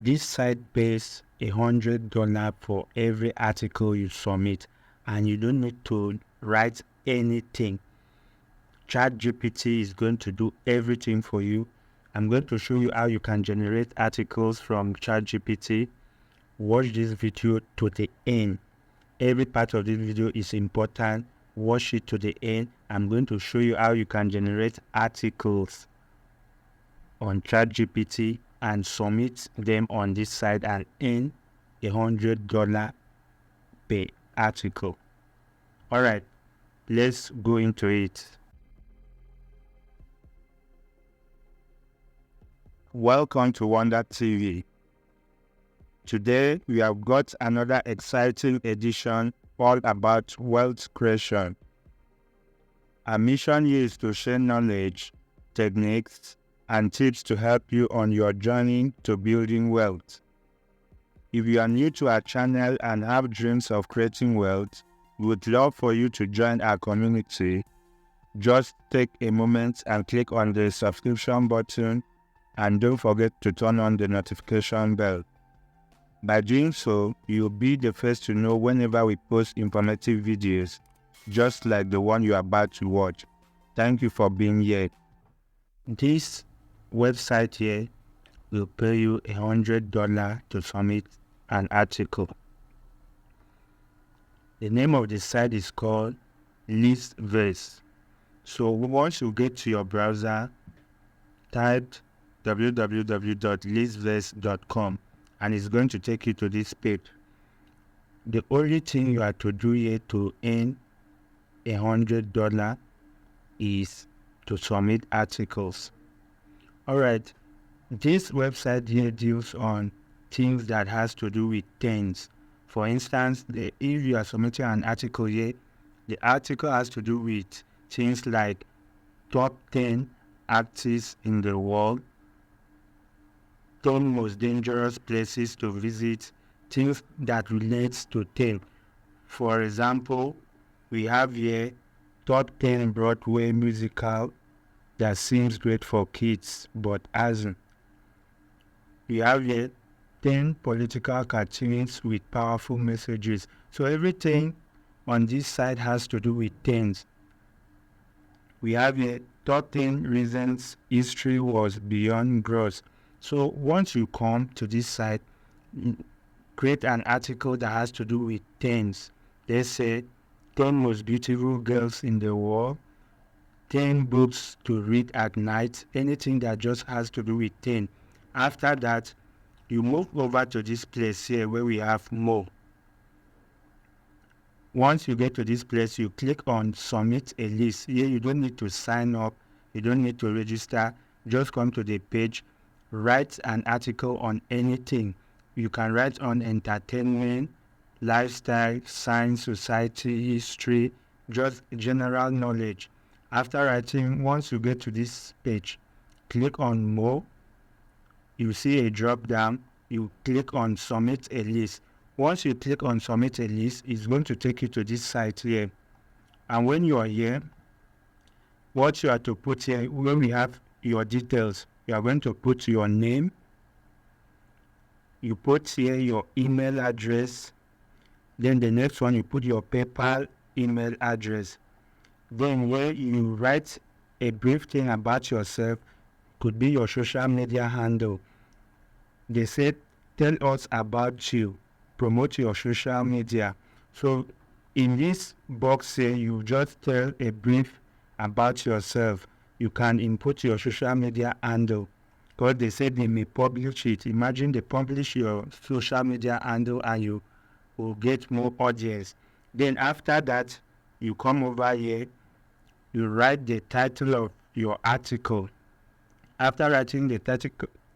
This site pays $100 for every article you submit, and you don't need to write anything. ChatGPT is going to do everything for you. I'm going to show you how you can generate articles from ChatGPT. Watch this video to the end. Every part of this video is important. Watch it to the end. I'm going to show you how you can generate articles on ChatGPT and submit them on this site and earn $100 per article. All right, let's go into it. Welcome to Wonder TV. Today we have got another exciting edition all about wealth creation. Our mission here is to share knowledge, techniques, and tips to help you on your journey to building wealth. If you are new to our channel and have dreams of creating wealth, we would love for you to join our community. Just take a moment and click on the subscription button, and don't forget to turn on the notification bell. By doing so, you'll be the first to know whenever we post informative videos, just like the one you're about to watch. Thank you for being here. This website here will pay you $100 to submit an article. The name of the site is called listverse. So once you get to your browser, type www.listverse.com and it's going to take you to this page. The only thing you have to do here to earn $100 is to submit articles. Alright, this website here deals on things that has to do with trends. For instance, if you are submitting an article here, the article has to do with things like top 10 artists in the world, 10 most dangerous places to visit, things that relates to theme. For example, we have here top 10 Broadway musical that seems great for kids but hasn't. We have here 10 political cartoons with powerful messages. So everything on this side has to do with things. We have here top 10 reasons history was beyond gross. So once you come to this site, create an article that has to do with things. They say 10 most beautiful girls in the world, 10 books to read at night, anything that just has to do with 10. After that, you move over to this place here where we have more. Once you get to this place, you click on submit a list. Here you don't need to sign up, you don't need to register, just come to the page, write an article on anything. You can write on entertainment, lifestyle, science, society, history, just general knowledge. After writing, once you get to this page, click on more. You see a drop down, you click on submit a list. Once you click on submit a list, it's going to take you to this site here. And when you are here, what you have to put here, when we have your details, you are going to put your name. You put here your email address. Then the next one, you put your PayPal email address. Then where you write a brief thing about yourself, could be your social media handle. They said, tell us about you, promote your social media. So in this box here, you just tell a brief about yourself. You can input your social media handle because they said they may publish it. Imagine they publish your social media handle and you will get more audience. Then after that, you come over here, you write the title of your article. After writing the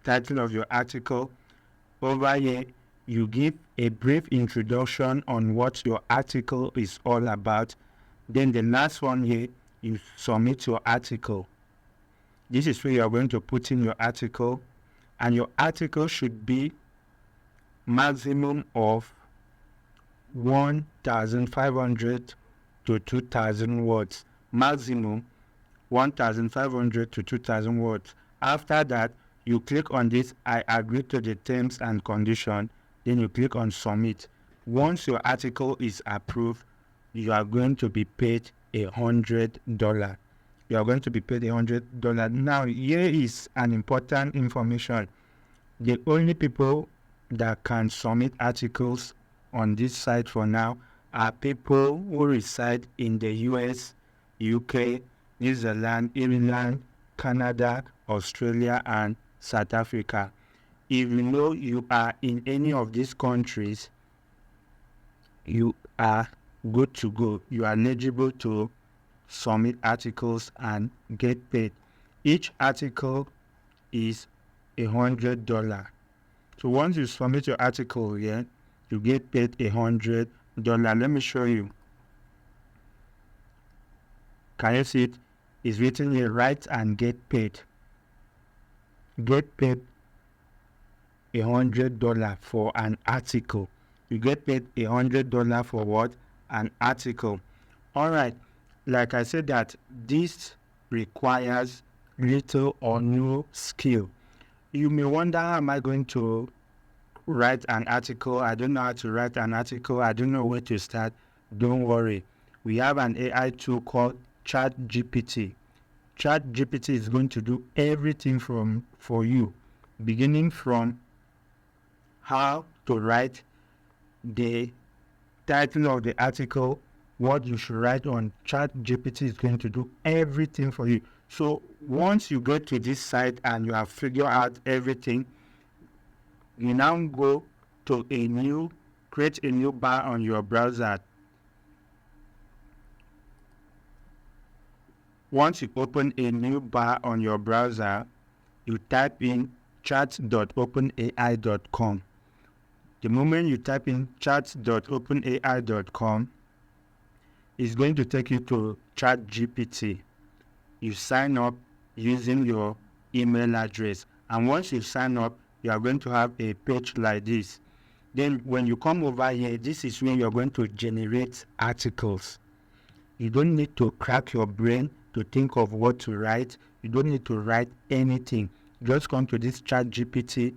title of your article, over here, you give a brief introduction on what your article is all about. Then the last one here, you submit your article. This is where you are going to put in your article, and your article should be maximum of 1,500 to 2,000 words. Maximum 1,500 to 2,000 words. After that, You click on this, I agree to the terms and condition, then you click on submit. Once your article is approved, you are going to be paid $100. You are going to be paid $100. Now, here is an important information. The only people that can submit articles on this site for now are people who reside in the US, UK, New Zealand, Ireland, Canada, Australia, and South Africa. If you know you are in any of these countries, you are good to go. You are eligible to submit articles and get paid. Each article is $100. So once you submit your article here, you get paid $100. Let me show you. Can you see it? It's written here, write and get paid. Get paid $100 for an article. You get paid $100 for what? An article. All right. Like I said, that this requires little or no skill. You may wonder, how am I going to write an article? I don't know how to write an article. I don't know where to start. Don't worry. We have an AI tool called ChatGPT. ChatGPT is going to do everything for you, beginning from how to write the title of the article, what you should write on. ChatGPT is going to do everything for you. So once you go to this site and you have figured out everything, you now go to create a new bar on your browser. Once you open a new bar on your browser, you type in chat.openai.com. The moment you type in chat.openai.com, it's going to take you to ChatGPT. You sign up using your email address. And once you sign up, you are going to have a page like this. Then when you come over here, this is when you're going to generate articles. You don't need to crack your brain to think of what to write. You don't need to write anything. Just come to this ChatGPT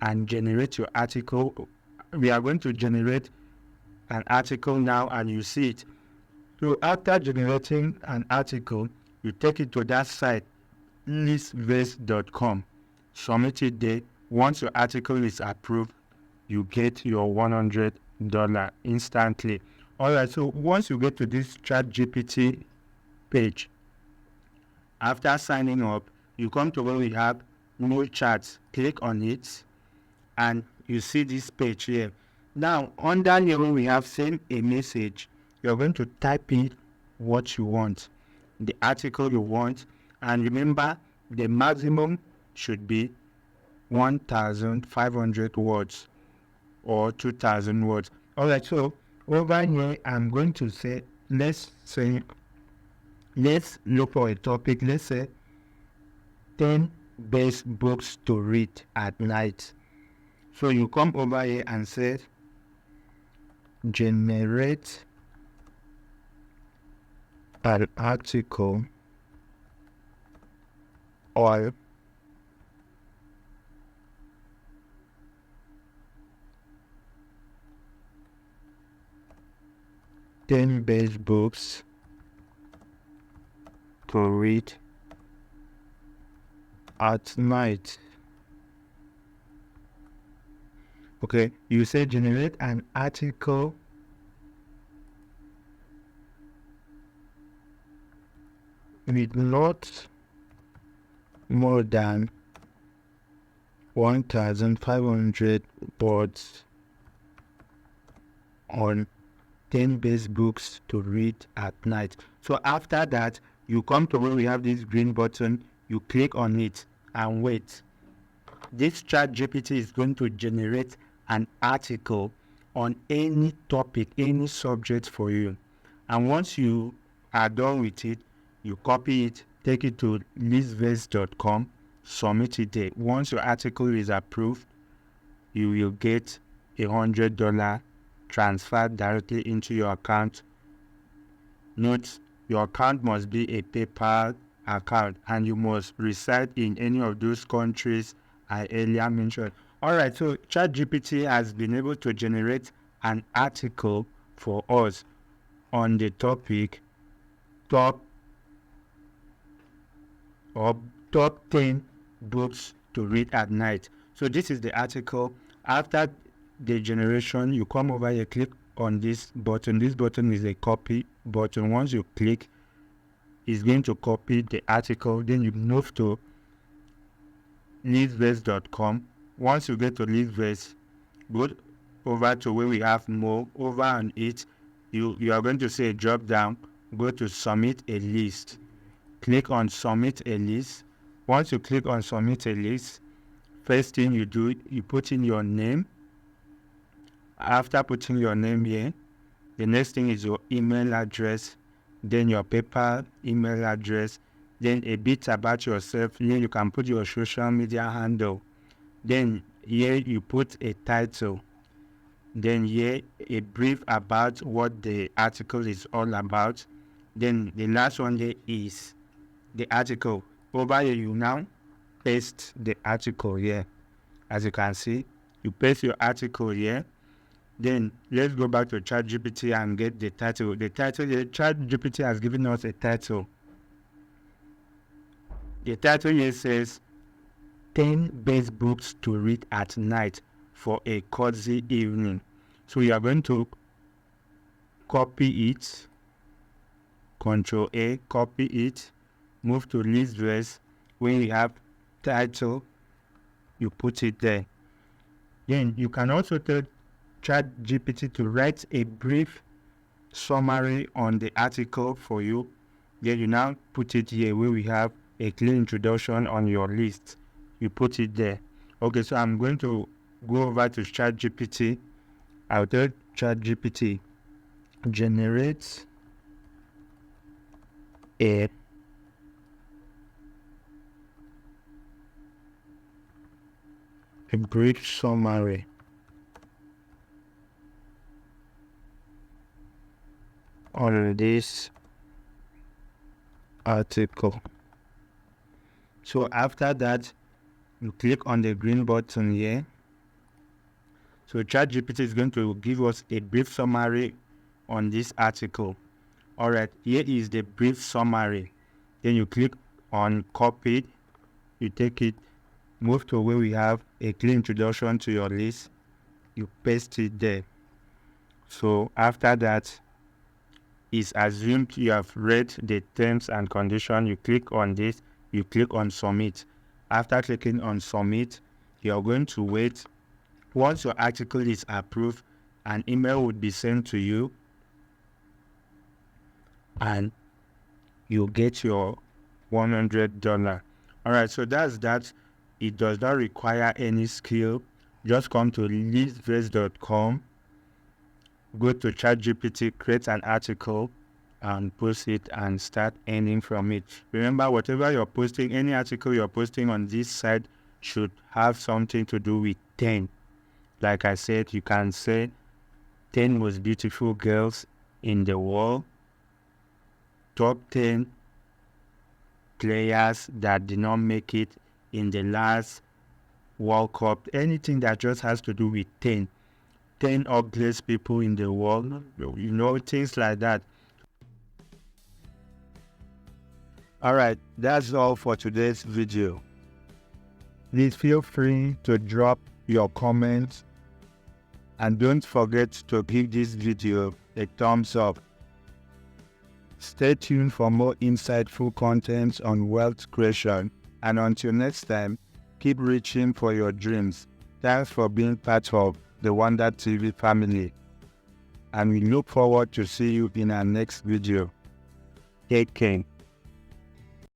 and generate your article. We are going to generate an article now, and you see it. So after generating an article, you take it to that site, listverse.com. Submit it there. Once your article is approved, you get your $100 instantly. All right, so once you get to this ChatGPT page, after signing up, you come to where we have no chats. Click on it, and you see this page here. Now, under here, when we have send a message, you're going to type in what you want, the article you want, and remember, the maximum should be 1,500 words or 2,000 words. All right, so over here, I'm going to say, let's look for a topic. Let's say 10 best books to read at night. So you come over here and say, generate an article or ten best books to read at night. Okay, you say generate an article with not more than 1,500 words on 10 best books to read at night. So after that, you come to where we have this green button, you click on it and wait. This ChatGPT is going to generate an article on any topic, any subject for you. And once you are done with it, you copy it, take it to listverse.com, submit it there. Once your article is approved, you will get $100 transferred directly into your account. Note, your account must be a PayPal account, and you must reside in any of those countries I earlier mentioned. All right, so ChatGPT has been able to generate an article for us on the topic top 10 books to read at night. So this is the article. After the generation, you come over here, click on this button. This button is a copy button. Once you click, it's going to copy the article. Then you move to listverse.com. Once you get to listverse, go over to where we have more. Over on it, you are going to see a drop down. Go to submit a list. Click on submit a list. Once you click on submit a list, first thing you do, you put in your name. After putting your name here, the next thing is your email address, then your PayPal email address, then a bit about yourself. Here you can put your social media handle. Then here you put a title. Then here a brief about what the article is all about. Then the last one there is the article. Over here you now paste the article here. As you can see, you paste your article here. Then let's go back to ChatGPT and get the title. The title, the ChatGPT has given us a title. The title here says 10 best books to read at night for a cozy evening. So you are going to copy it, Control A, copy it, move to listverse. When you have title, you put it there. Then you can also tell ChatGPT to write a brief summary on the article for you. Then you now put it here where we have a clear introduction on your list. You put it there. Okay, so I'm going to go over to ChatGPT. I'll tell ChatGPT, generate a brief summary on this article. So after that, you click on the green button here. So ChatGPT is going to give us a brief summary on this article. All right, here is the brief summary. Then you click on copy. You take it, move to where we have a clear introduction to your list. You paste it there. So after that, it's assumed you have read the terms and conditions. You click on this, you click on submit. After clicking on submit, you are going to wait. Once your article is approved, an email would be sent to you and you get your $100. All right, so that's that. It does not require any skill. Just come to listverse.com, go to ChatGPT, create an article and post it and start earning from it. Remember, whatever you're posting, any article you're posting on this site should have something to do with 10. Like I said, you can say 10 most beautiful girls in the world, top 10 players that did not make it in the last World Cup, anything that just has to do with 10 ugliest people in the world, things like that. All right, that's all for today's video. Please feel free to drop your comments and don't forget to give this video a thumbs up. Stay tuned for more insightful content on wealth creation, and until next time, keep reaching for your dreams. Thanks for being part of the Wonder TV family, and we look forward to see you in our next video. Take care.